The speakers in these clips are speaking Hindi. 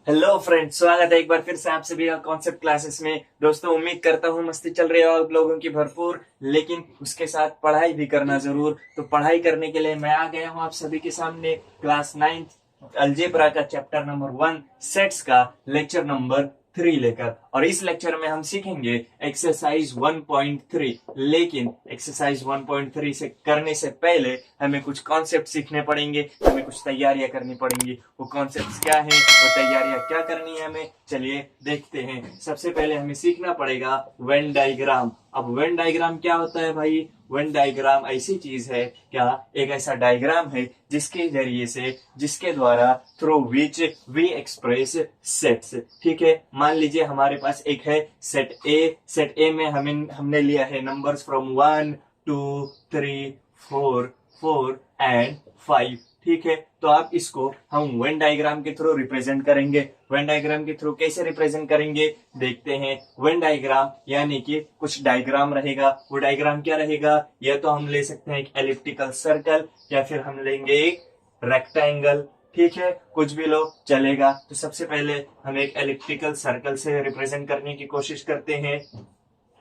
हेलो फ्रेंड्स, स्वागत है एक बार फिर से आप सभी का कॉन्सेप्ट क्लासेस में। दोस्तों, उम्मीद करता हूँ मस्ती चल रही है आप लोगों की भरपूर, लेकिन उसके साथ पढ़ाई भी करना जरूर। तो पढ़ाई करने के लिए मैं आ गया हूँ आप सभी के सामने क्लास 9th अलजेब्रा का चैप्टर नंबर 1 सेट्स का लेक्चर नंबर 3 लेकर। और इस लेक्चर में हम सीखेंगे एक्सरसाइज 1.3। लेकिन एक्सरसाइज 1.3 से करने से पहले हमें कुछ कॉन्सेप्ट सीखने पड़ेंगे, हमें कुछ तैयारियां करनी पड़ेंगी। वो कॉन्सेप्ट्स क्या है, वो तैयारियां क्या करनी है हमें, चलिए देखते हैं। सबसे पहले हमें सीखना पड़ेगा वेन डायग्राम। अब वेन डायग्राम क्या होता है भाई? वेन डायग्राम ऐसी चीज है, क्या एक ऐसा डायग्राम है जिसके जरिए से, जिसके द्वारा through which we express sets. ठीक है, मान लीजिए हमारे पास एक है सेट ए। सेट ए में हमने लिया है नंबर्स फ्रॉम 1 2 3 4 एंड 5। ठीक है, तो आप इसको हम वेन डायग्राम के थ्रू रिप्रेजेंट करेंगे। वेन डायग्राम के थ्रू कैसे रिप्रेजेंट करेंगे देखते हैं। वेन डायग्राम यानी कि कुछ डायग्राम रहेगा। वो डायग्राम क्या रहेगा? या तो हम ले सकते हैं एक एलिप्टिकल सर्कल, या फिर हम लेंगे एक रेक्टेंगल। ठीक है, कुछ भी लो चलेगा। तो सबसे पहले हम एक एलिप्टिकल सर्कल से रिप्रेजेंट करने की कोशिश करते हैं।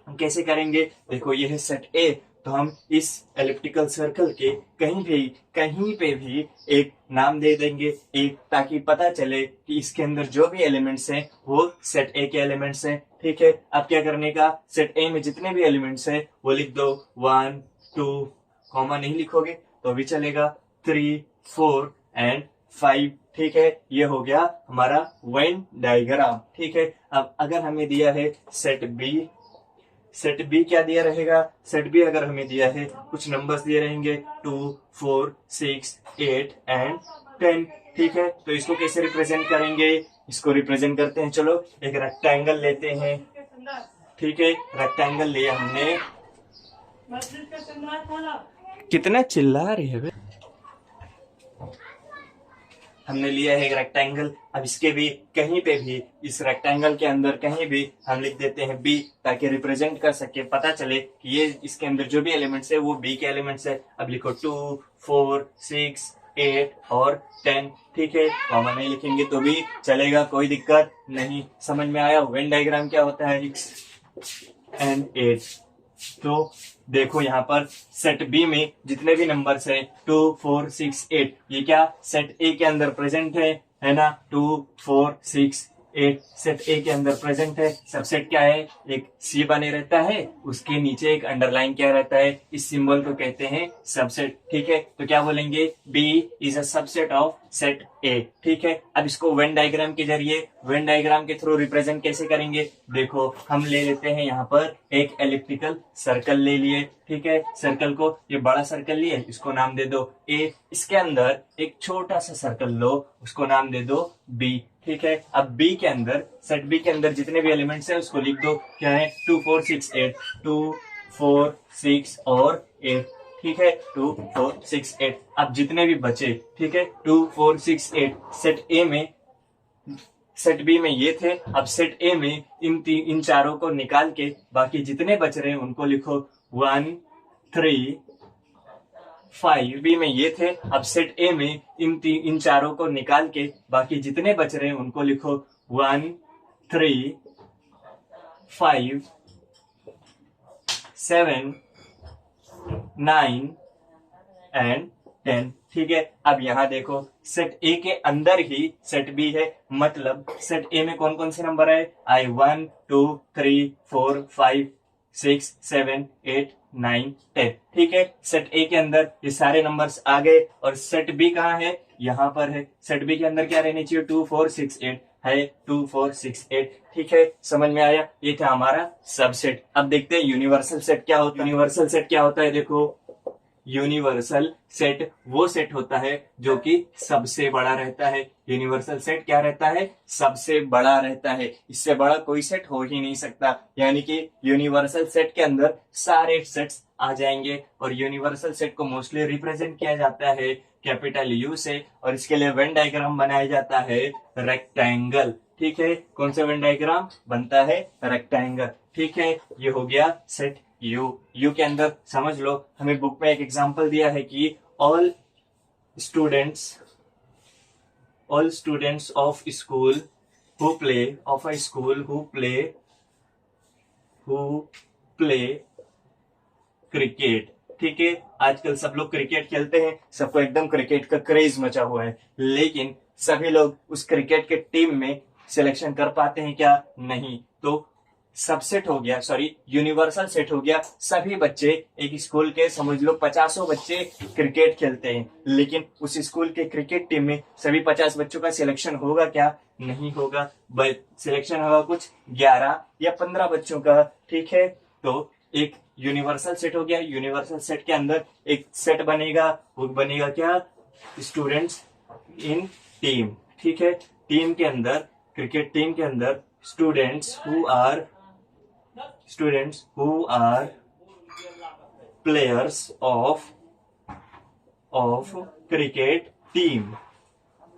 हम कैसे करेंगे? देखो, ये है सेट ए। तो हम इस एलिप्टिकल सर्कल के कहीं पे भी एक नाम दे देंगे एक, ताकि पता चले कि इसके अंदर जो भी एलिमेंट्स हैं वो सेट ए के एलिमेंट्स हैं। ठीक है, अब क्या करने का? सेट ए में जितने भी एलिमेंट्स हैं वो लिख दो। 1 2, कॉमा नहीं लिखोगे तो भी चलेगा, 3 4 एंड 5। ठीक है, ये हो गया हमारा वेन डायग्राम। ठीक है, अब अगर हमें दिया है सेट बी, सेट बी क्या दिया रहेगा? सेट बी अगर हमें दिया है, कुछ नंबर्स दिए रहेंगे 2 4 6 8 एंड 10। ठीक है, तो इसको कैसे रिप्रेजेंट करेंगे? इसको रिप्रेजेंट करते हैं। चलो एक रेक्टेंगल लेते हैं। ठीक है, रेक्टेंगल लिया हमने। कितना चिल्ला रही है बे? हमने लिया है एक रेक्टेंगल। अब इसके भी कहीं पे भी, इस रेक्टेंगल के अंदर कहीं भी हम लिख देते हैं बी, ताकि रिप्रेजेंट कर सके, पता चले कि ये इसके अंदर जो भी एलिमेंट्स है वो बी के एलिमेंट्स है। अब लिखो 2 4 6 8 और 10। ठीक है, कॉमा नहीं लिखेंगे तो भी चलेगा, कोई दिक्कत नहीं। समझ में आया वेन डायग्राम क्या होता है? 6 एंड 8। तो देखो यहाँ पर सेट बी में जितने भी नंबर्स है 2 4 6 8, ये क्या सेट ए के अंदर प्रेजेंट है ना? 2 4 6 8 सेट ए के अंदर प्रेजेंट है। सबसेट क्या है? एक सी बने रहता है, उसके नीचे एक अंडरलाइन क्या रहता है? इस सिंबल को कहते हैं सबसेट। ठीक है, तो क्या बोलेंगे? B is a subset of set a. ठीक है, अब इसको वेन डायग्राम के जरिए, वेन डायग्राम के थ्रू रिप्रेजेंट कैसे करेंगे? देखो, हम ले लेते हैं यहाँ पर एक एलिप्टिकल सर्कल ले लिए। ठीक है, सर्कल को, ये बड़ा सर्कल लिए, इसको नाम दे दो ए। इसके अंदर एक छोटा सा सर्कल लो, उसको नाम दे दो बी। ठीक है, अब बी के अंदर, सेट बी के अंदर जितने भी एलिमेंट्स हैं उसको लिख दो। क्या है? 2 4 6 8, 2 4 6 और 8। ठीक है, 2 4 6 8। अब जितने भी बचे, ठीक है, 2 4 6 8 सेट ए में, सेट बी में ये थे। अब सेट ए में इन चारों को निकाल के बाकी जितने बच रहे हैं उनको लिखो। 1 3 5 बी में ये थे। अब सेट ए में इन चारों को निकाल के बाकी जितने बच रहे हैं उनको लिखो। 1 3 5 7 9 एंड 10। ठीक है, अब यहां देखो, सेट ए के अंदर ही सेट बी है, मतलब सेट ए में कौन कौन से नंबर है? आई 1 2 3 4 5 6 7 8 9 10। ठीक है, सेट ए के अंदर ये सारे नंबर्स आ गए। और सेट बी कहाँ है? यहाँ पर है। सेट बी के अंदर क्या रहनी चाहिए? 2 4 6 8 है, 2 4 6 8। ठीक है, समझ में आया? ये था हमारा सबसेट। अब देखते हैं यूनिवर्सल सेट क्या होता है। यूनिवर्सल सेट क्या होता है? देखो, यूनिवर्सल सेट वो सेट होता है जो कि सबसे बड़ा रहता है। यूनिवर्सल सेट क्या रहता है? सबसे बड़ा रहता है। इससे बड़ा कोई सेट हो ही नहीं सकता। यानी कि यूनिवर्सल सेट के अंदर सारे सेट्स आ जाएंगे। और यूनिवर्सल सेट को मोस्टली रिप्रेजेंट किया जाता है कैपिटल यू से, और इसके लिए वेन डायग्राम बनाया जाता है रेक्टेंगल। ठीक है, कौन सा वेन डायग्राम बनता है? रेक्टेंगल। ठीक है, ये हो गया सेट यू के अंदर। समझ लो, हमें बुक में एक एग्जांपल दिया है कि all students of school who play of a school who play cricket. ठीक है, आजकल सब लोग क्रिकेट खेलते हैं, सबको एकदम क्रिकेट का क्रेज मचा हुआ है, लेकिन सभी लोग उस क्रिकेट के टीम में सिलेक्शन कर पाते हैं क्या? नहीं। तो सब सेट हो गया, सॉरी यूनिवर्सल सेट हो गया। सभी बच्चे एक स्कूल के समझ लो 50 बच्चे क्रिकेट खेलते हैं, लेकिन उस स्कूल के क्रिकेट टीम में सभी 50 बच्चों का सिलेक्शन होगा क्या? नहीं होगा। सिलेक्शन होगा कुछ 11 या 15 बच्चों का। ठीक है, तो एक यूनिवर्सल सेट हो गया। यूनिवर्सल सेट के अंदर एक सेट बनेगा, वो बनेगा क्या? Students in team. ठीक है, टीम के अंदर, क्रिकेट टीम के अंदर students who are players of cricket team.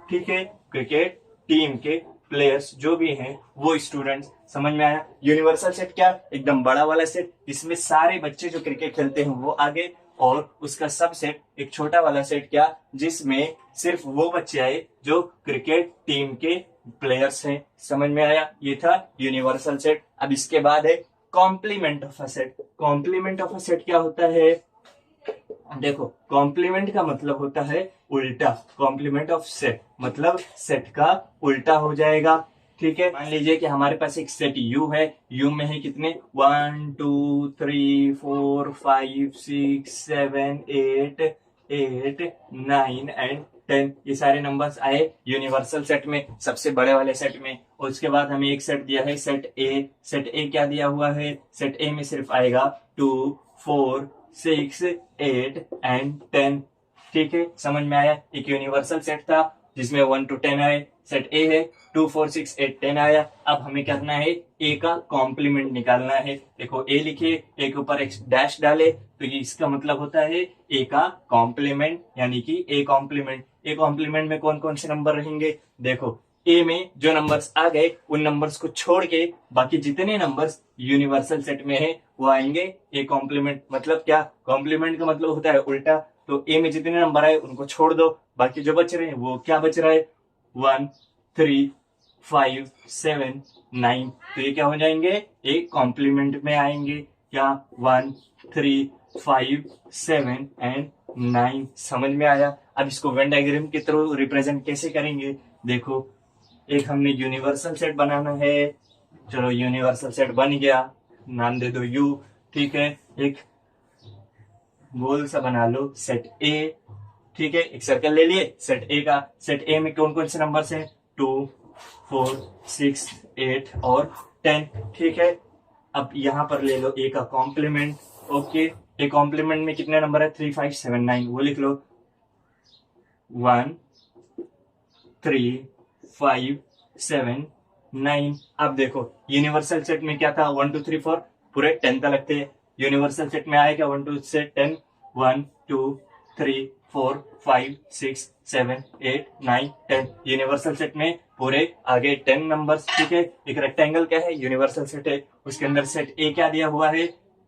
ठीक है, क्रिकेट टीम के प्लेयर्स जो भी हैं वो स्टूडेंट्स। समझ में आया? यूनिवर्सल सेट क्या? एकदम बड़ा वाला सेट, इसमें सारे बच्चे जो क्रिकेट खेलते हैं वो आगे, और उसका सब सेट एक छोटा वाला सेट क्या? जिसमें सिर्फ वो बच्चे आए जो क्रिकेट टीम के प्लेयर्स हैं। समझ में आया? ये था यूनिवर्सल सेट। अब इसके बाद है complement of a set. Complement of a set क्या होता है? देखो, कॉम्प्लीमेंट का मतलब होता है उल्टा। कॉम्प्लीमेंट ऑफ सेट मतलब सेट का उल्टा हो जाएगा। ठीक है, मान लीजिए कि हमारे पास एक सेट यू है। यू में है कितने? 1 2 3 4 5 6 7 8 9 एंड 10। ये सारे नंबर्स आए यूनिवर्सल सेट में, सबसे बड़े वाले सेट में। और उसके बाद हमें एक सेट दिया है सेट ए। सेट ए क्या दिया हुआ है? सेट ए में सिर्फ आएगा 2 4 6 8 एंड 10। ठीक है, समझ में आया? एक यूनिवर्सल सेट था जिसमें 1 to 10 आए। सेट ए है, 2 4 6 8 10 आया। अब हमें करना है ए का कॉम्प्लीमेंट निकालना है। देखो, ए लिखिए, ए के ऊपर एक डैश डाले, तो ये इसका मतलब होता है ए का कॉम्प्लीमेंट, यानी कि ए कॉम्प्लीमेंट। ए कॉम्प्लीमेंट में कौन कौन से नंबर रहेंगे? देखो, ए में जो नंबर्स आ गए उन नंबर्स को छोड़ के बाकी जितने नंबर्स यूनिवर्सल सेट में है वो आएंगे ए कॉम्प्लीमेंट। मतलब क्या? कॉम्प्लीमेंट का मतलब होता है उल्टा। तो ए में जितने नंबर आए उनको छोड़ दो, बाकी जो बच रहे हैं वो क्या बच रहा है? 1 3 5 7 9। तो ये क्या हो जाएंगे? ए कॉम्प्लीमेंट में आएंगे क्या? 1 3 5 7 एंड 9। समझ में आया? अब इसको वेन डायग्राम के थ्रू रिप्रेजेंट कैसे करेंगे? देखो, एक हमने यूनिवर्सल सेट बनाना है। चलो, यूनिवर्सल सेट बन गया, नाम दे दो यू। ठीक है, एक गोल सा बना लो सेट ए। ठीक है, एक सर्कल ले लिए सेट ए का। सेट ए में कौन कौन से नंबर हैं? 2 4 6 8 और 10। ठीक है, अब यहां पर ले लो ए का कॉम्प्लीमेंट। ओके, ए कॉम्प्लीमेंट में कितने नंबर है? 3 5 7 9। वो लिख लो, 1 3 5 7 9। अब देखो, यूनिवर्सल सेट में क्या था? 1 2 3 4 पूरे 10 तक थे। यूनिवर्सल सेट में आया क्या? 1 2 से 10, 1 2 3 4 5 6 7 8 9 10। यूनिवर्सल सेट में पूरे आगे 10 नंबर्स। ठीक है, एक रेक्टेंगल क्या है? यूनिवर्सल सेट है, उसके अंदर सेट ए क्या दिया हुआ है?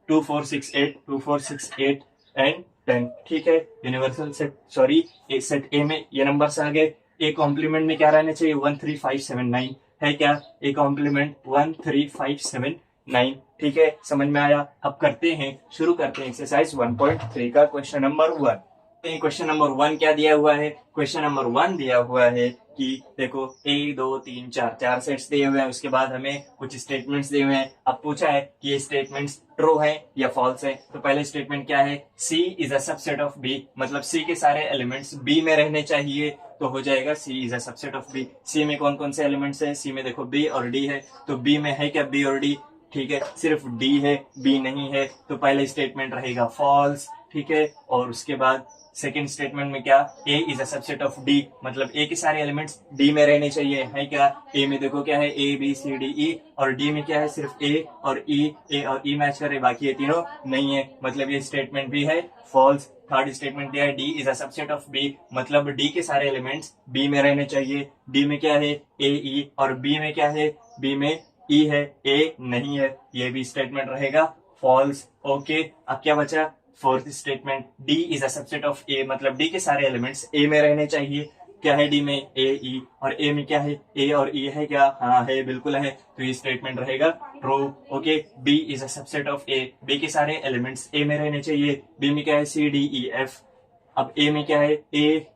2 4 6 8 2 4 6 8 एंड 10। ठीक है, यूनिवर्सल सेट, सॉरी सेट ए में ये नंबर्स आ गए। ए कॉम्प्लीमेंट में क्या रहना चाहिए? 1 3 5 7 9 है क्या? A complement 1 3 5 7 9। ठीक है, समझ में आया? अब करते हैं, शुरू करते हैं एक्सरसाइज 1.3 का क्वेश्चन नंबर 1। क्वेश्चन नंबर 1 क्या दिया हुआ है? क्वेश्चन नंबर 1 दिया हुआ है कि देखो, 1 2 3 4 चार सेट्स दिए हुए हैं, उसके बाद हमें कुछ स्टेटमेंट्स दिए हुए हैं। अब पूछा है कि ये स्टेटमेंट्स ट्रू है या फॉल्स है। तो पहले स्टेटमेंट क्या है? C is a subset of B, मतलब सी के सारे एलिमेंट्स बी में रहने चाहिए, तो हो जाएगा C is a subset of B. C में कौन कौन से एलिमेंट्स है? सी में देखो बी और डी है, तो बी में है क्या बी और डी? ठीक है, सिर्फ डी है, बी नहीं है, तो पहले स्टेटमेंट रहेगा फॉल्स। ठीक है, और उसके बाद सेकेंड स्टेटमेंट में क्या? A is a subset of D, मतलब ए के सारे एलिमेंट्स डी में रहने चाहिए, है क्या? ए में देखो क्या है? A B C D E, और डी में क्या है? सिर्फ ए और ई मैच कर रहे, बाकी ये तीनों नहीं है, मतलब ये स्टेटमेंट भी है फॉल्स। थर्ड स्टेटमेंट दिया है d is a subset of B, मतलब डी के सारे एलिमेंट्स बी में रहने चाहिए। डी में क्या है? ए ई, और बी में क्या है? बी में ई है, ए नहीं है, ये भी स्टेटमेंट रहेगा फॉल्स। ओके, अब क्या बचा? Fourth statement, D is a subset of A, मतलब डी के सारे एलिमेंट्स ए में रहने चाहिए। क्या है डी में, ए ई, और ए में क्या है, ए और ई है क्या, हाँ है, बिल्कुल है, तो ये स्टेटमेंट रहेगा true. Okay, b is a subset of a, b के सारे एलिमेंट्स ए में रहने चाहिए। बी में क्या है, सी डी ई एफ, अब ए में क्या है, ए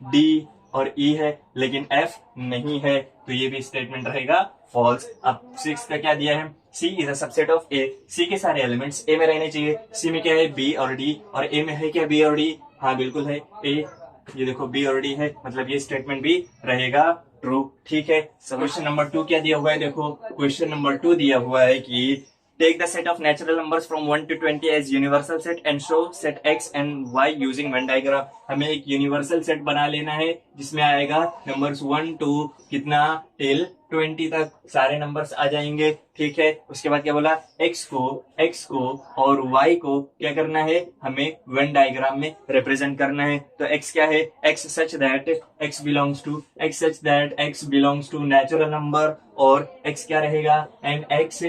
डी और ई है, लेकिन एफ नहीं है, तो ये भी स्टेटमेंट रहेगा फॉल्स। अब 6 का क्या दिया है, C is a subset of ए, सी के सारे एलिमेंट्स ए में रहने चाहिए। सी में क्या है, बी और डी, और ए में है क्या, बी और डी, हाँ बिल्कुल है, ए, ये देखो बी और डी है, मतलब ये स्टेटमेंट भी रहेगा ट्रू। ठीक है, सो क्वेश्चन नंबर 2 क्या दिया हुआ है, देखो क्वेश्चन नंबर 2 दिया हुआ है कि take the set of natural numbers from 1 to 20 as universal set and show set x and y using Venn diagram। हमें एक यूनिवर्सल सेट बना लेना है जिसमें आएगा नंबर्स 1 टू कितना टिल 20 तक सारे नंबर्स आ जाएंगे। ठीक है, उसके बाद क्या बोला, x को और y को क्या करना है, हमें वेन डायग्राम में रिप्रेजेंट करना है। तो x क्या है, x such that x belongs to natural number, और x क्या रहेगा, and x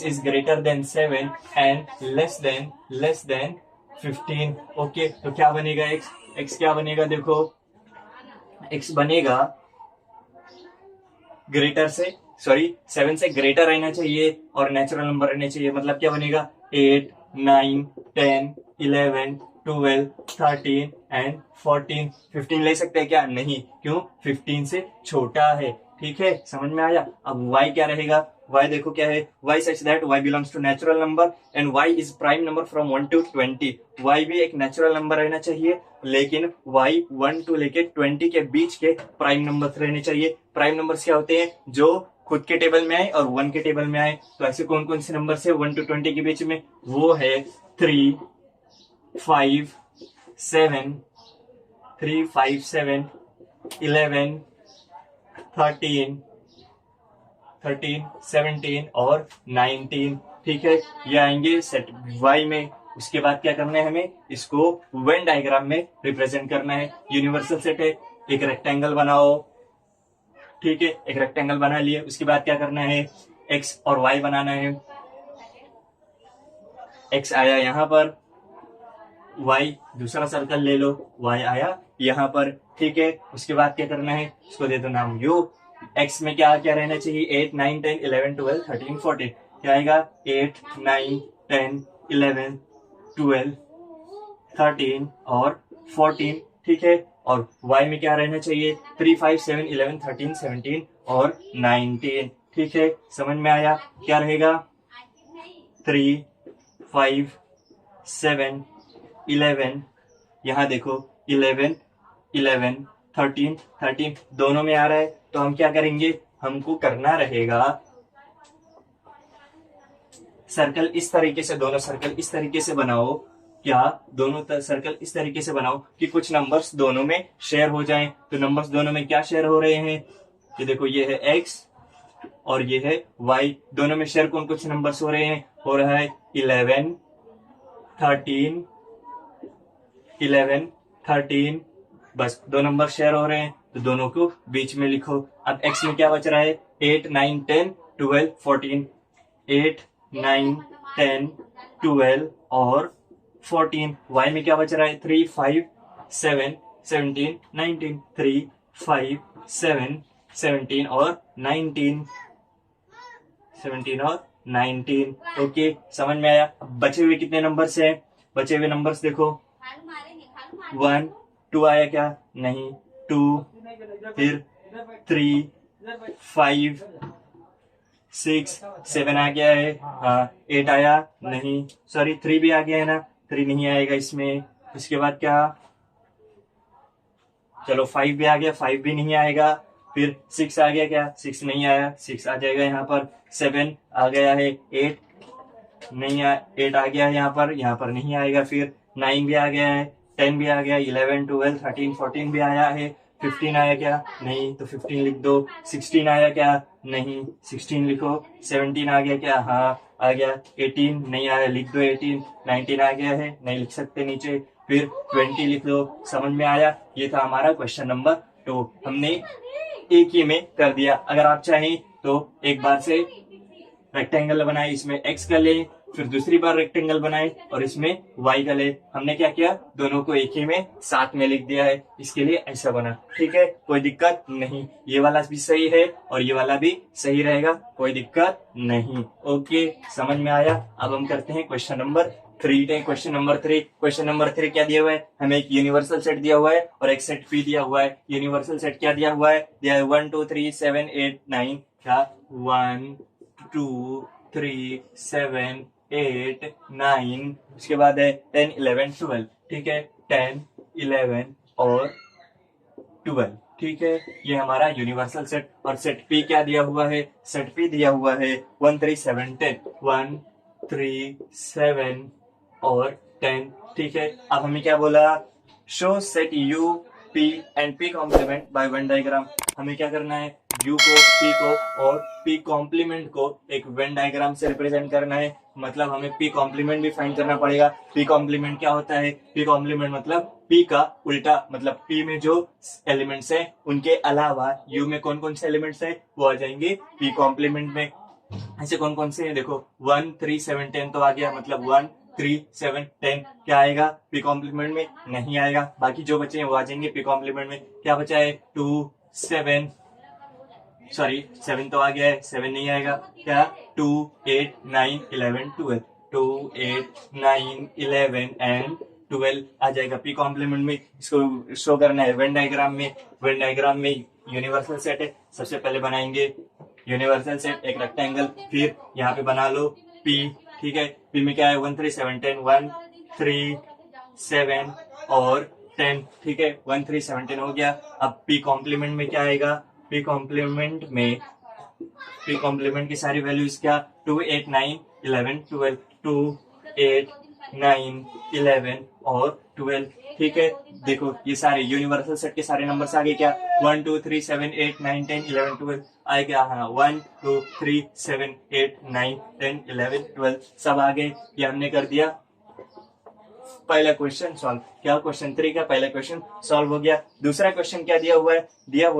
is greater than 7 and less than 15। Okay, तो क्या बनेगा, x क्या बनेगा, देखो x बनेगा ग्रेटर से 7 से ग्रेटर रहना चाहिए और नेचुरल नंबर रहने चाहिए, मतलब क्या बनेगा, 8 9 10 11 12 13 एंड 14। 15 ले सकते हैं क्या, नहीं, क्यों, 15 से छोटा है। ठीक है, समझ में आया। अब y क्या रहेगा, y देखो क्या है, y such that y belongs to natural number and y is prime number from 1 to 20। y भी एक नेचुरल नंबर रहना चाहिए, लेकिन y 1 to लेके 20 के बीच के प्राइम नंबर्स रहने चाहिए। प्राइम नंबर्स क्या होते हैं, जो खुद के टेबल में आए और 1 के टेबल में आए। तो ऐसे कौन कौन से नंबर है 1 to 20 के बीच में, वो है 3 5 7 11 13 17 और 19। ठीक है, ये आएंगे सेट y में। उसके बाद क्या करना है, हमें इसको वेन डायग्राम में रिप्रेजेंट करना है। यूनिवर्सल सेट है, एक रेक्टेंगल बनाओ। ठीक है, एक रेक्टेंगल बना लिए, उसके बाद क्या करना है, x और y बनाना है। x आया यहाँ पर, y दूसरा सर्कल ले लो, y आया यहाँ पर। ठीक है, उसके बाद क्या करना है, इसको दे दो नाम u। x में क्या क्या रहना चाहिए, 8 9 10 11 12 13 14, क्या आएगा, 8 9 10 11 12 13 और 14। ठीक है, और y में क्या रहना चाहिए, 3 5 7 11 13 17 और 19। ठीक है, समझ में आया, क्या रहेगा, 3 5 7 11, यहाँ देखो 11 13 दोनों में आ रहा है, तो हम क्या करेंगे, हमको करना रहेगा सर्कल इस तरीके से, दोनों सर्कल इस तरीके से बनाओ, क्या दोनों सर्कल इस तरीके से बनाओ कि कुछ नंबर्स दोनों में शेयर हो जाएं। तो नंबर्स दोनों में क्या शेयर हो रहे हैं, ये देखो, ये है x और ये है y, दोनों में शेयर कौन कुछ नंबर्स हो रहे हैं, हो रहा है 11 13, बस दो नंबर शेयर हो रहे हैं, तो दोनों को बीच में लिखो। अब x में क्या बच रहा है, 8 9 10 12 14, 8 9 10 12 और 14। y में क्या बच रहा है, 3 5 7 17 19, 3 5 7 17 और 19। ओके, समझ में आया। बचे हुए कितने नंबर्स हैं, बचे हुए नंबर्स देखो, 1 2 आया क्या, नहीं, 2, फिर 3 5 6 7 आ गया है, हाँ, 8 आया नहीं, 3 भी आ गया है ना, 3 नहीं आएगा इसमें। उसके बाद क्या, चलो 5 भी आ गया, 5 भी नहीं आएगा। फिर 6 आ गया क्या, 6 नहीं आया, 6 आ जाएगा यहाँ पर। 7 आ गया है, 8 नहीं आया, 8 आ गया है यहाँ पर नहीं आएगा। फिर 9 भी आ गया है, 10 भी आ गया, 11 12 13 14 भी आया है। 15 आया क्या, नहीं, तो 15 लिख दो। 16 आया क्या, नहीं, 16 लिखो। 17 आ गया क्या, हाँ आ गया। 18 नहीं आया, लिख दो 18। 19 आ गया है, नहीं लिख सकते नीचे। फिर 20 लिख दो। समझ में आया, ये था हमारा क्वेश्चन नंबर 2। हमने एक ही में कर दिया। अगर आप चाहें तो एक बार से रेक्टेंगल बनाए, इसमें x कर ले, फिर दूसरी बार रेक्टेंगल बनाए और इसमें y का ले, हमने क्या किया, दोनों को एक ही में साथ में लिख दिया है, इसके लिए ऐसा बना। ठीक है, कोई दिक्कत नहीं, ये वाला भी सही है और ये वाला भी सही रहेगा, कोई दिक्कत नहीं। ओके, समझ में आया। अब हम करते हैं क्वेश्चन नंबर 3। क्वेश्चन नंबर 3 क्या दिया हुआ है, हमें एक यूनिवर्सल सेट दिया हुआ है और एक सेट पी दिया हुआ है। यूनिवर्सल सेट क्या दिया हुआ है, 1 2 3 7 8 9, क्या 1 2 3 7 8 9, उसके बाद है 10 11 12। ठीक है, 10 11 और 12। ठीक है, ये हमारा यूनिवर्सल सेट। और सेट पी क्या दिया हुआ है, सेट पी दिया हुआ है 1 3 7 10, 1 3 7 और 10। ठीक है, अब हमें क्या बोला, show set u p and p complement by Venn diagram. हमें क्या करना है, यू को, पी को और पी कॉम्प्लीमेंट को एक वेन डायग्राम से रिप्रेजेंट करना है। मतलब हमें पी कॉम्प्लीमेंट भी फाइंड करना पड़ेगा। पी कॉम्प्लीमेंट क्या होता है, पी कॉम्प्लीमेंट मतलब पी का उल्टा, मतलब पी में जो एलिमेंट्स है उनके अलावा यू में कौन कौन से एलिमेंट्स है वो आ जाएंगे पी कॉम्प्लीमेंट में। ऐसे कौन कौन से हैं, देखो 1 3 7 10 तो आ गया, मतलब 1 3 7 10 क्या आएगा, पी कॉम्प्लीमेंट में नहीं आएगा। बाकी जो बचे हैं वो आ जाएंगे पी कॉम्प्लीमेंट में। क्या बचा है, 2 7 7 तो आ गया है, 7 नहीं आएगा। क्या 2 8 9 11 12, 2 8 9 11 एंड 12 आ जाएगा पी कॉम्प्लीमेंट में। इसको शो करना है वेन डायग्राम में। वेन डायग्राम में यूनिवर्सल सेट है, सबसे पहले बनाएंगे यूनिवर्सल सेट, एक रेक्टेंगल, फिर यहाँ पे बना लो पी। ठीक है, पी में क्या है, 1 3 7 10, 1 3 7 और 10। ठीक है, 1 3 7 10 हो गया। अब पी कॉम्प्लीमेंट में क्या आएगा, पी कॉम्प्लीमेंट की सारी वैल्यूज क्या, 2 8 9 11 12, 2 8 9 11 और 12। ठीक है, देखो ये सारे यूनिवर्सल सेट के सारे नंबर्स आ गए क्या, 1 2 3 7 8 9 10 11 12 आए क्या, हाँ 1 2 3 7 8 9 10 11 12 सब आ गए। ये हमने कर दिया पहला क्वेश्चन सॉल्व। क्या क्वेश्चन 3 का पहला क्वेश्चन सॉल्व हो गया। दूसरा क्वेश्चन क्या दिया हुआ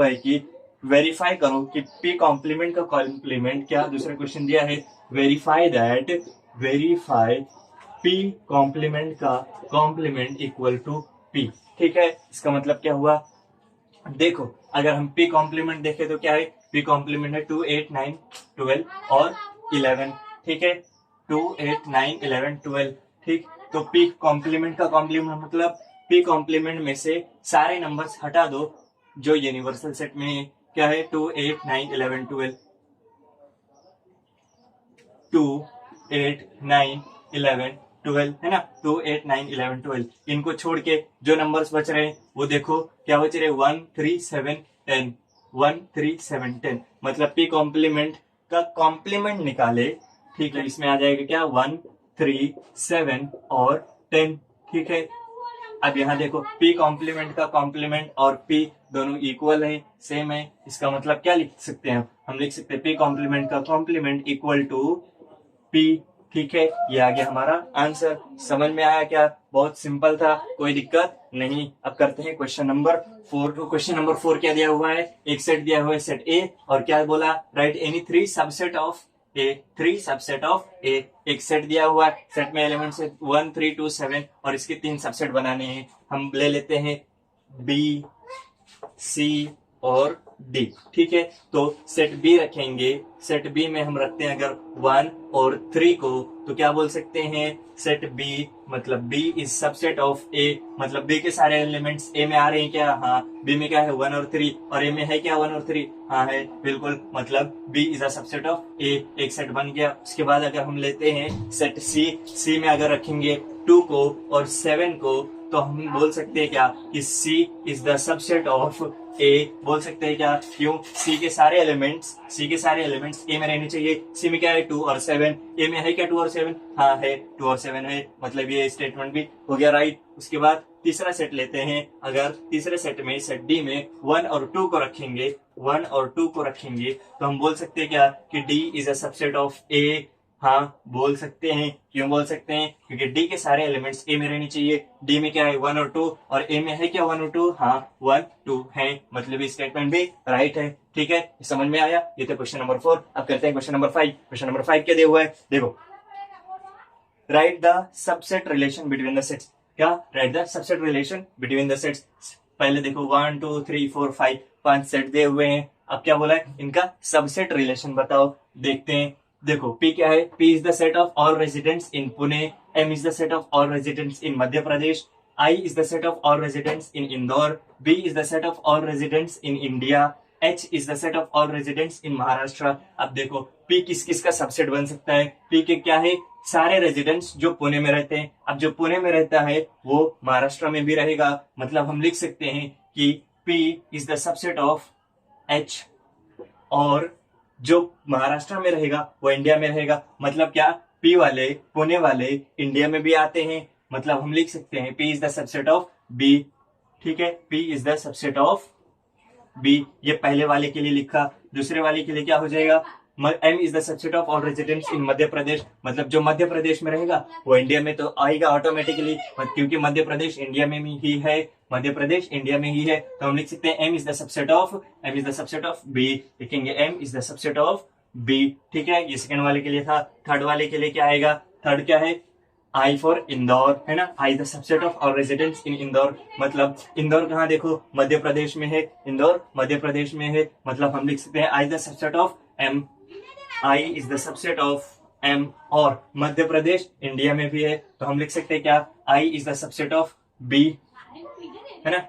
है कि वेरीफाई करो कि पी कॉम्प्लीमेंट का कॉम्प्लीमेंट क्या, दूसरा क्वेश्चन दिया है वेरीफाई पी कॉम्प्लीमेंट का कॉम्प्लीमेंट इक्वल टू पी। ठीक है, इसका मतलब क्या हुआ, देखो अगर हम पी कॉम्प्लीमेंट देखें तो क्या है, पी कॉम्प्लीमेंट है 2 8 9 12 और 11। ठीक है, 2 8 9 11 12। ठीक, तो पी कॉम्प्लीमेंट का कॉम्प्लीमेंट मतलब पी कॉम्प्लीमेंट में से सारे नंबर्स हटा दो जो यूनिवर्सल सेट में क्या है, 2 8 9 11 12, 2 8 9 11 12 है ना, 2 8 9 11 12। इनको छोड़ के जो नंबर्स बच रहे हैं वो देखो क्या बच रहे, 1 3 7 10, 1 3 7 10। मतलब पी कॉम्प्लीमेंट का कॉम्प्लीमेंट निकाले। ठीक है, इसमें आ जाएगा क्या, 1 3 7 और 10। ठीक है, अब यहाँ देखो पी कॉम्प्लीमेंट का कॉम्प्लीमेंट और पी दोनों इक्वल है, सेम है। इसका मतलब क्या लिख सकते हैं, हम लिख सकते हैं पी कॉम्प्लीमेंट का कॉम्प्लीमेंट इक्वल टू पी। ठीक है, ये आ गया हमारा आंसर। समझ में आया क्या, बहुत सिंपल था, कोई दिक्कत नहीं। अब करते हैं क्वेश्चन नंबर 4। तो क्वेश्चन नंबर 4 क्या दिया हुआ है, एक सेट दिया हुआ है सेट ए, और क्या बोला, write any 3 subset of A, 3 subset of A. एक सेट दिया हुआ है, सेट में एलिमेंट्स है 1 3 2 7 और इसके 3 सबसेट बनाने हैं। हम ले लेते हैं बी सी और डी। ठीक है, तो सेट बी रखेंगे, सेट बी में हम रखते हैं अगर 1 और 3 को, तो क्या बोल सकते हैं, सेट बी मतलब B is subset of A, मतलब बी के सारे एलिमेंट्स ए में आ रहे हैं क्या, हाँ। बी में क्या है 1 और 3 और ए में है क्या 1 और 3, हाँ है बिल्कुल, मतलब B is a subset of A. एक सेट बन गया। उसके बाद अगर हम लेते हैं सेट सी, सी में अगर रखेंगे 2 को और 7 को, तो हम बोल सकते हैं क्या कि सी इज द सबसेट ऑफ ए, बोल सकते हैं क्या, क्यों, सी के सारे एलिमेंट्स ए में रहने चाहिए। सी में क्या है 2 और 7, ए में है क्या 2 और 7, हाँ है 2 और 7 है, मतलब ये स्टेटमेंट भी हो गया राइट। उसके बाद तीसरा सेट लेते हैं, अगर तीसरे सेट में सेट डी में 1 और 2 को रखेंगे, 1 और 2 को रखेंगे, तो हम बोल सकते हैं क्या कि D is a subset of A, हाँ बोल सकते हैं। क्यों बोल सकते हैं, क्योंकि डी के सारे एलिमेंट्स ए में रहनी चाहिए। डी में क्या है 1 और 2 और ए में है क्या 1 और 2, हाँ 1 2 है, मतलब ये स्टेटमेंट भी राइट है। ठीक है, समझ में आया। ये तो क्वेश्चन नंबर 4। अब करते हैं क्वेश्चन नंबर 5। क्वेश्चन नंबर 5 क्या दिया हुआ है, देखो write the subset relation between the sets. क्या? Write the subset relation between the sets. पहले देखो 1 2 3 4 5 5 सेट दिए हुए हैं। अब क्या बोला है? इनका सबसेट रिलेशन बताओ। देखते हैं। देखो P क्या है? P is the set of all residents in Pune, M is the set of all residents in Madhya Pradesh, I is the set of all residents in Indore, B is the set of all residents in India, H is the set of all residents in Maharashtra। अब देखो P किस किस का सबसेट बन सकता है? P के क्या है? सारे रेजिडेंट्स जो पुणे में रहते हैं। अब जो पुणे में रहता है वो महाराष्ट्र में भी रहेगा, मतलब हम लिख सकते हैं कि P is the subset of H, और जो महाराष्ट्र में रहेगा वो इंडिया में रहेगा। मतलब क्या? P वाले, पुणे वाले इंडिया में भी आते हैं, मतलब हम लिख सकते हैं P is the subset of B। ठीक है, P is the subset of B। ये पहले वाले के लिए लिखा। दूसरे वाले के लिए क्या हो जाएगा? M is the subset of all residents in Madhya Pradesh, मतलब जो मध्य प्रदेश में रहेगा वो इंडिया में तो आएगा ऑटोमेटिकली, क्योंकि मध्य प्रदेश इंडिया में ही है। मध्य प्रदेश इंडिया में ही है, तो हम लिख सकते हैं M is the subset of B। लिखेंगे M is the subset of B। ठीक है, ये सेकंड वाले के लिए था। थर्ड वाले के लिए क्या आएगा? थर्ड क्या है? I फॉर इंदौर, है ना। I is the subset of all residents इन इंदौर, मतलब इंदौर कहाँ? देखो मध्य प्रदेश में है, इंदौर मध्य प्रदेश में है, मतलब हम लिख सकते हैं I is the subset of M। I is the subset of M, और मध्य प्रदेश इंडिया में भी है, तो हम लिख सकते हैं क्या? I is the subset of B, है ना।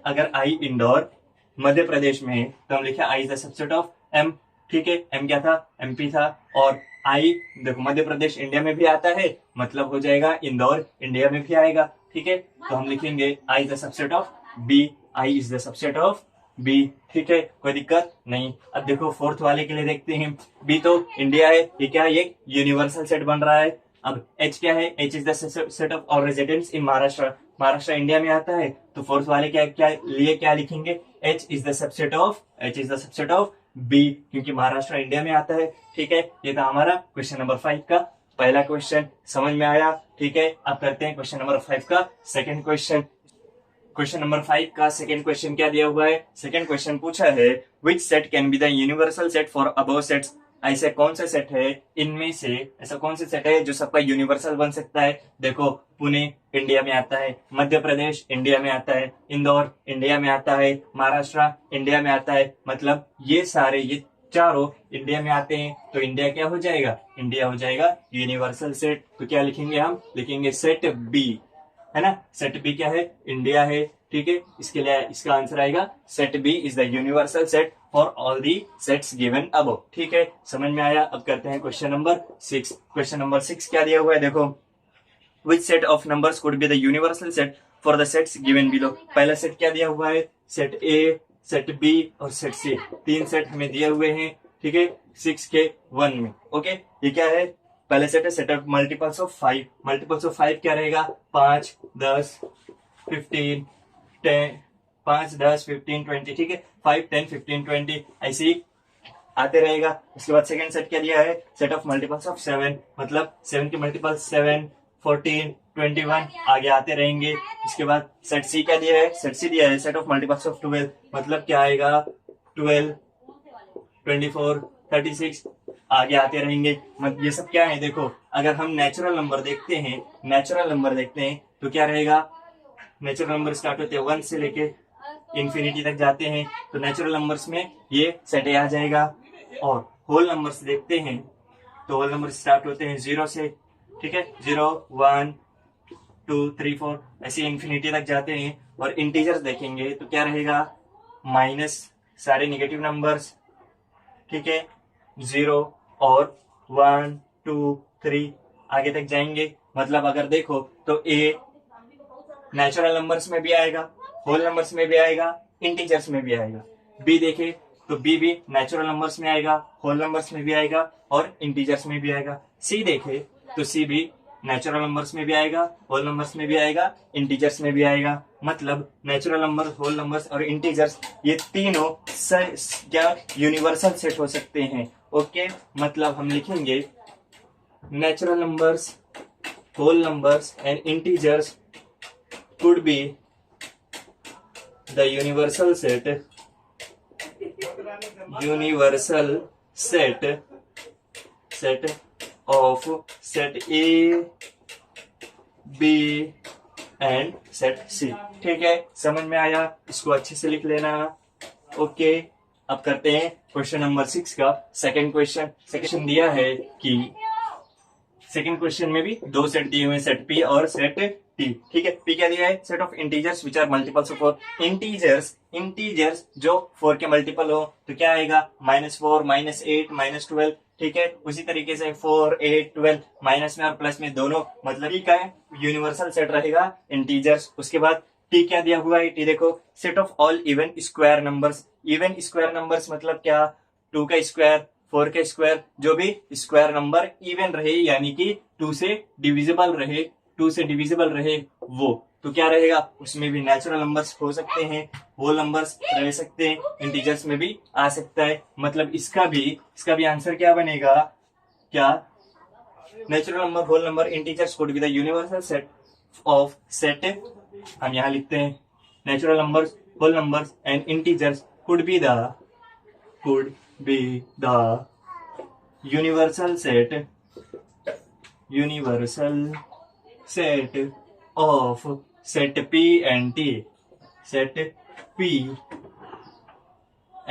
अगर I इंदौर मध्य प्रदेश में है तो हम लिखे I is the subset of M। ठीक है, M क्या था? MP था, और I देखो मध्य प्रदेश इंडिया में भी आता है, मतलब हो जाएगा इंदौर इंडिया में भी आएगा। ठीक है, तो हम लिखेंगे I is the subset of B, I is the subset of B। ठीक है, कोई दिक्कत नहीं। अब देखो फोर्थ वाले के लिए देखते हैं। B तो इंडिया है, ये क्या है? ये यूनिवर्सल सेट बन रहा है। अब H क्या है? H is the set of all residents in Maharashtra, Maharashtra India में आता है, तो फोर्थ वाले क्या लिखेंगे? H is the subset of B, क्योंकि महाराष्ट्र इंडिया में आता है। ठीक है, ये था हमारा क्वेश्चन नंबर 5 का पहला क्वेश्चन। समझ में आया? ठीक है, अब करते हैं क्वेश्चन नंबर 5 का सेकंड क्वेश्चन। क्वेश्चन नंबर 5 का सेकंड क्वेश्चन क्या दिया हुआ है? सेकंड क्वेश्चन पूछा है which set can be the universal set for above sets. ऐसा कौन सा सेट है इनमें से, ऐसा कौन सा सेट है जो सबका यूनिवर्सल बन सकता है? देखो पुणे इंडिया में आता है, मध्य प्रदेश इंडिया में आता है, इंदौर इंडिया में आता है, महाराष्ट्र इंडिया में आता है, मतलब ये सारे ये चारों इंडिया में आते हैं, तो इंडिया क्या हो जाएगा? इंडिया हो जाएगा यूनिवर्सल सेट। तो क्या लिखेंगे? हम लिखेंगे सेट बी, है ना। सेट बी क्या है? इंडिया है। ठीक है, इसके लिए इसका आंसर आएगा set b is the universal set for all the sets given above. ठीक है, समझ में आया? अब करते हैं क्वेश्चन नंबर 6। क्वेश्चन नंबर 6 क्या दिया हुआ है? देखो which set of numbers could be the universal set for the sets given below. पहला सेट क्या दिया हुआ है? सेट ए, सेट बी और सेट सी, तीन सेट हमें दिए हुए हैं। ठीक है, 6 के 1 में। ओके, ये क्या है? पहले सेट है set of multiples of 5। Multiples of 5 क्या रहेगा? 5 10 15 10, 5 10 15 20। ठीक है, 5 10 15 20 ऐसे ही आते रहेगा। उसके बाद सेकंड सेट क्या दिया है? सेट ऑफ मल्टीपल्स ऑफ 7, मतलब 7 के मल्टीपल्स 7 14 21 आगे आते रहेंगे। इसके बाद सेट सी क्या दिया है? सेट सी दिया है सेट ऑफ मल्टीपल्स ऑफ 12, मतलब क्या आएगा? 12 24 36 आगे आते रहेंगे। मतलब ये सब क्या है? देखो अगर हम नेचुरल नंबर देखते हैं तो क्या रहेगा? नेचुरल नंबर स्टार्ट होते हैं 1 से लेके इंफिनिटी तक जाते हैं, तो नेचुरल नंबर्स में ये सेट आ जाएगा। और होल नंबर्स देखते हैं तो होल नंबर स्टार्ट होते हैं 0 से। ठीक है, 0 1 2 3 4 ऐसे इंफिनिटी तक जाते हैं। और इंटीजर्स देखेंगे तो क्या रहेगा? माइनस सारे नेगेटिव नंबर्स। ठीक है, 0 और 1 2 3 आगे तक जाएंगे। मतलब अगर देखो तो ए नेचुरल नंबर्स में भी आएगा, होल नंबर्स में भी आएगा, इंटीजर्स में भी आएगा। बी देखे तो बी भी नेचुरल नंबर्स में आएगा, होल नंबर्स में भी आएगा और इंटीजर्स में भी आएगा। सी देखे तो सी भी नेचुरल नंबर्स में भी आएगा, होल नंबर्स में भी आएगा, इंटीजर्स में भी आएगा। मतलब नेचुरल नंबर, होल नंबर्स और इंटीजर्स ये तीनों क्या यूनिवर्सल सेट हो सकते हैं। ओके, मतलब हम लिखेंगे natural numbers, whole numbers and integers could be the universal set of set A B and set C. ठीक है, समझ में आया? इसको अच्छे से लिख लेना। ओके, अब करते हैं क्वेश्चन नंबर 6 का सेकंड क्वेश्चन। सेक्शन दिया है कि सेकंड क्वेश्चन में भी दो सेट दिए हुए, सेट पी और सेट टी। ठीक है, पी क्या दिया है? Set of integers which are multiples of 4। Integers जो 4 के मल्टीपल हो तो क्या आएगा? -4, -8, -12। ठीक है, उसी तरीके से 4, 8, 12 माइनस में और प्लस में दोनों, मतलब टी का यूनिवर्सल सेट रहेगा इंटीजर्स। उसके बाद टी क्या दिया हुआ है? टी देखो, set of all even square numbers. Even square numbers मतलब क्या? 2 का स्क्वायर, 4 का स्क्वायर, जो भी स्क्वायर नंबर इवन रहे यानी कि 2 से डिविजिबल रहे वो तो क्या रहेगा? उसमें भी नेचुरल नंबर्स हो सकते हैं, होल नंबर्स रह सकते हैं, इंटीजर्स में भी आ सकता है। मतलब इसका भी आंसर क्या बनेगा? क्या? Natural number, whole number, integers could be the universal set of set. हम यहां लिखते हैं natural numbers, whole numbers and integers could be the universal set of set P and T, set P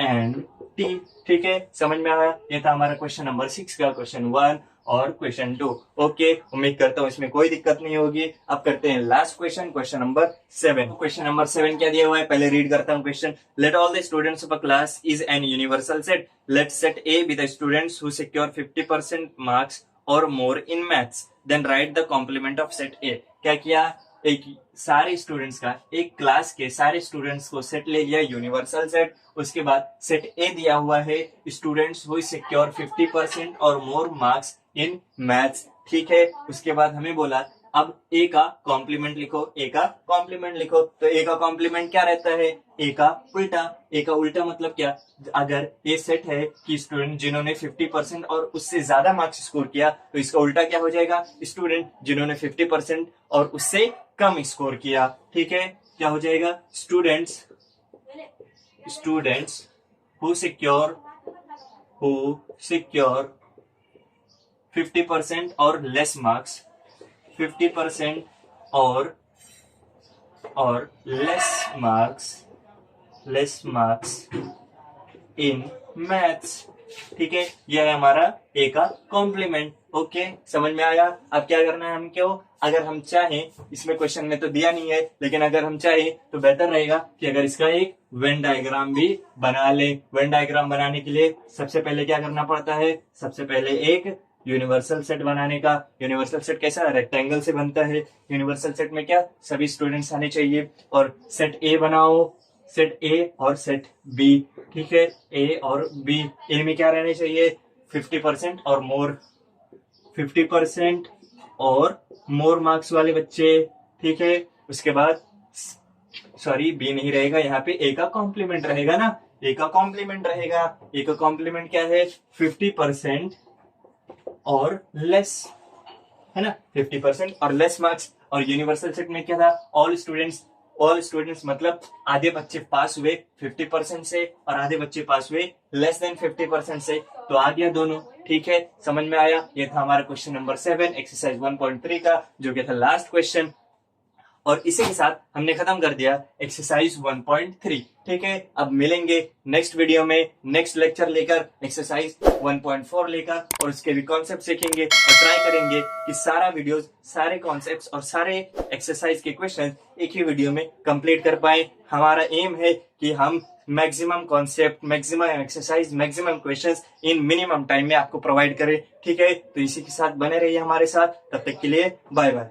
and T। ठीक है, समझ में आया? ये था हमारा क्वेश्चन नंबर 6 का क्वेश्चन 1 और क्वेश्चन 2। ओके, उम्मीद करता हूँ इसमें कोई दिक्कत नहीं होगी। अब करते हैं last question, question number 7। Question number 7 क्या दिया हुआ है? पहले रीड करता हूँ question. Let all the students of a class is an universal set. Let set A B the students who secure 50% marks और more in maths, then write the complement of set A. क्या किया? एक सारे स्टूडेंट्स का, एक क्लास के सारे स्टूडेंट्स को सेट ले लिया, यूनिवर्सल सेट। उसके बाद सेट ए दिया हुआ है स्टूडेंट्स हु सिक्योर 50% और मोर मार्क्स इन मैथ्स। ठीक है, उसके बाद हमें बोला अब ए का कॉम्प्लीमेंट लिखो, ए का कॉम्प्लीमेंट लिखो। तो ए का कॉम्प्लीमेंट क्या रहता है? ए का उल्टा। ए का उल्टा मतलब क्या? अगर ये सेट है कि स्टूडेंट जिन्होंने 50% और उससे ज्यादा मार्क्स स्कोर किया, तो इसका उल्टा क्या हो जाएगा? स्टूडेंट जिन्होंने 50% और उससे कम स्कोर किया। ठीक है, क्या हो जाएगा? स्टूडेंट्स हु सिक्योर 50% और लेस मार्क्स, 50% और लेस मार्क्स इन मैथ्स। ठीक है, यह है हमारा ए का कॉम्प्लीमेंट। ओके, समझ में आया? अब क्या करना है हमको? अगर हम चाहें, इसमें क्वेश्चन में तो दिया नहीं है, लेकिन अगर हम चाहें तो बेहतर रहेगा कि अगर इसका एक वेन डायग्राम भी बना ले। वेन डायग्राम बनाने के लिए सबसे पहले क्या करना पड़ता है? सबसे पहले एक यूनिवर्सल सेट बनाने का। यूनिवर्सल सेट कैसा? रेक्टेंगल से बनता है। यूनिवर्सल सेट में क्या? सभी स्टूडेंट्स आने चाहिए। और सेट ए बनाओ, सेट ए और सेट बी। ठीक है, ए और बी, ए में क्या रहने चाहिए? 50% और मोर, 50% और मोर मार्क्स वाले बच्चे। ठीक है, उसके बाद सॉरी बी नहीं रहेगा, यहाँ पे ए का कॉम्प्लीमेंट रहेगा ना। ए का कॉम्प्लीमेंट रहेगा। ए का कॉम्प्लीमेंट क्या है? 50% और लेस, है ना? 50% और लेस मार्क्स। और यूनिवर्सल सेट में क्या था? ऑल स्टूडेंट्स मतलब आधे बच्चे पास हुए 50% से और आधे बच्चे पास हुए लेस देन 50% से, तो आ गया दोनों। ठीक है, समझ में आया? ये था हमारा क्वेश्चन नंबर 7 एक्सरसाइज 1.3 का, जो कि था लास्ट क्वेश्चन। और इसी के साथ हमने खत्म कर दिया एक्सरसाइज 1.3। ठीक है, अब मिलेंगे नेक्स्ट वीडियो में, नेक्स्ट लेक्चर लेकर, एक्सरसाइज 1.4 लेकर, और उसके भी कॉन्सेप्ट सीखेंगे और ट्राई करेंगे कि सारा वीडियोस, सारे कॉन्सेप्ट्स और सारे एक्सरसाइज के क्वेश्चन एक ही वीडियो में कंप्लीट कर पाए। हमारा एम है कि हम maximum concept, maximum exercise, maximum questions in minimum time में आपको प्रोवाइड करें। ठीक है, तो इसी के साथ बने रहिए हमारे साथ। तब तक के लिए बाय बाय।